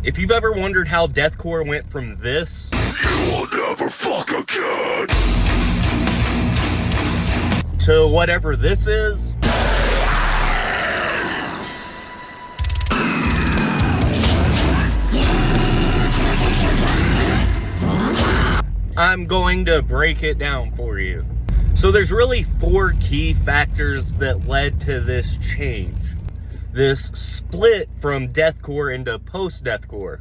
If you've ever wondered how deathcore went from this, "You will never fuck again," to whatever this is, I'm going to break it down for you. So there's really 4 key factors that led to this change. This split from deathcore into post-deathcore.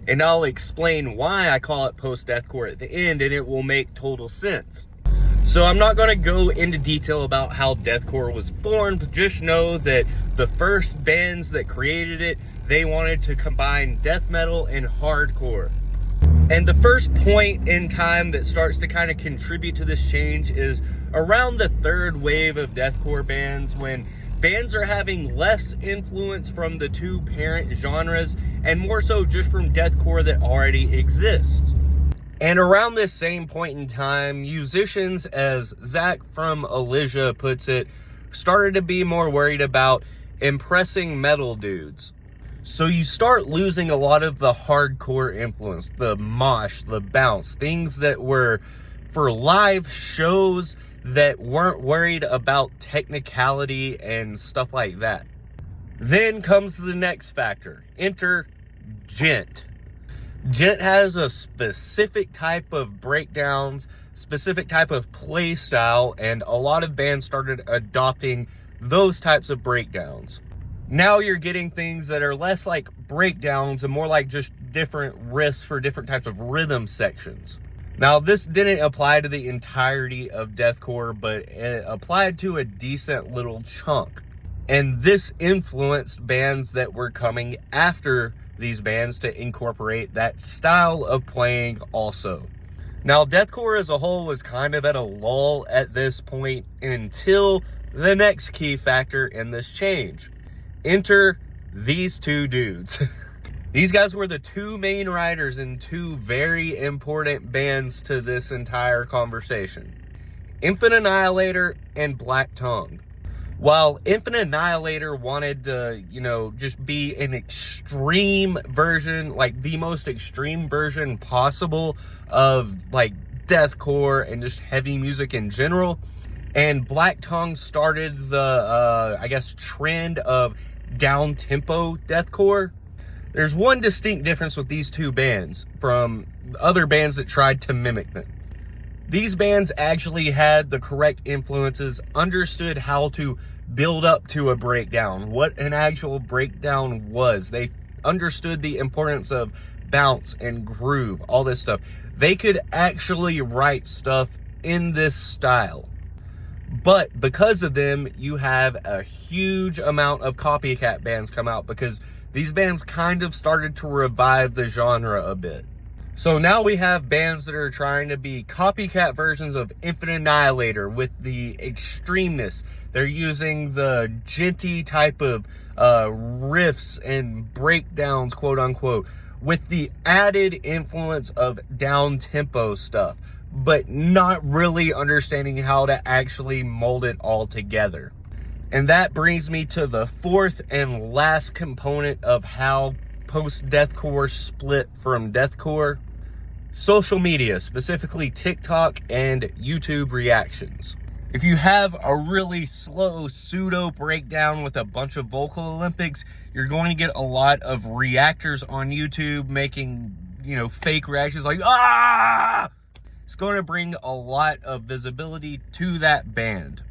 And I'll explain why I call it post-deathcore at the end, and it will make total sense. So I'm not going to go into detail about how deathcore was formed. Just know that the first bands that created it, they wanted to combine death metal and hardcore. And the first point in time that starts to kind of contribute to this change is around the 3rd wave of deathcore bands, when bands are having less influence from the 2 parent genres and more so just from deathcore that already exists. And around this same point in time, musicians, as Zach from Elysia puts it, started to be more worried about impressing metal dudes. So you start losing a lot of the hardcore influence, the mosh, the bounce, things that were for live shows that weren't worried about technicality and stuff like that. Then comes the next factor. Enter gent. Gent has a specific type of breakdowns, specific type of play style, and a lot of bands started adopting those types of breakdowns. Now you're getting things that are less like breakdowns and more like just different riffs for different types of rhythm sections. Now, this didn't apply to the entirety of deathcore, but it applied to a decent little chunk. And this influenced bands that were coming after these bands to incorporate that style of playing also. Now, deathcore as a whole was kind of at a lull at this point until the next key factor in this change. Enter these 2 dudes. These guys were the 2 main writers in 2 very important bands to this entire conversation. Infinite Annihilator and Black Tongue. While Infinite Annihilator wanted to, just be an extreme version, like the most extreme version possible of like deathcore and just heavy music in general, and Black Tongue started the, trend of down-tempo deathcore. There's one distinct difference with these 2 bands from other bands that tried to mimic them. These bands actually had the correct influences, understood how to build up to a breakdown, what an actual breakdown was. They understood the importance of bounce and groove, all this stuff. They could actually write stuff in this style. But because of them, you have a huge amount of copycat bands come out because these bands kind of started to revive the genre a bit. So now we have bands that are trying to be copycat versions of Infinite Annihilator with the extremeness. They're using the genty type of riffs and breakdowns, quote unquote, with the added influence of down-tempo stuff, but not really understanding how to actually mold it all together. And that brings me to the 4th and last component of how post-deathcore split from deathcore. Social media, specifically TikTok and YouTube reactions. If you have a really slow pseudo breakdown with a bunch of vocal Olympics, you're going to get a lot of reactors on YouTube making, fake reactions like, ah! It's going to bring a lot of visibility to that band.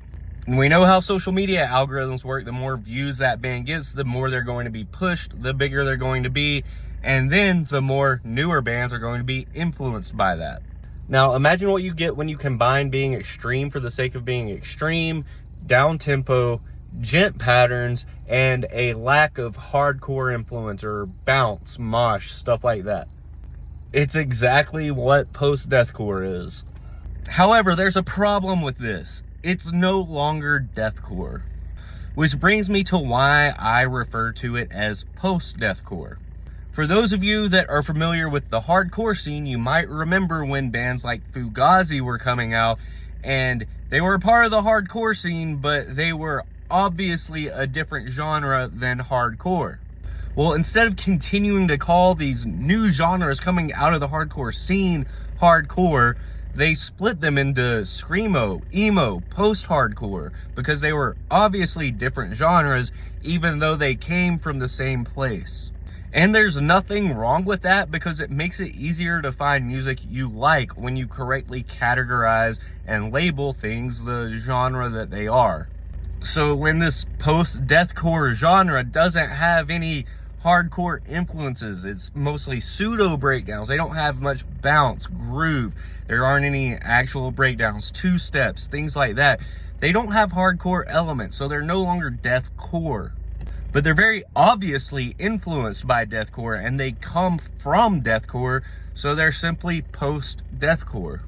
And we know how social media algorithms work. The more views that band gets, the more they're going to be pushed, the bigger they're going to be, and then the more newer bands are going to be influenced by that. Now, imagine what you get when you combine being extreme for the sake of being extreme, down-tempo, gent patterns, and a lack of hardcore influence or bounce, mosh, stuff like that. It's exactly what post-deathcore is. However, there's a problem with this. It's no longer deathcore. Which brings me to why I refer to it as post-deathcore. For those of you that are familiar with the hardcore scene, you might remember when bands like Fugazi were coming out, and they were a part of the hardcore scene, but they were obviously a different genre than hardcore. Well, instead of continuing to call these new genres coming out of the hardcore scene hardcore, they split them into screamo, emo, post-hardcore, because they were obviously different genres, even though they came from the same place. And there's nothing wrong with that, because it makes it easier to find music you like when you correctly categorize and label things the genre that they are. So when this post-deathcore genre doesn't have any hardcore influences, it's mostly pseudo breakdowns. They don't have much bounce, groove. There aren't any actual breakdowns, two steps, things like that. They don't have hardcore elements, so they're no longer deathcore. But they're very obviously influenced by deathcore, and they come from deathcore, so they're simply post-deathcore.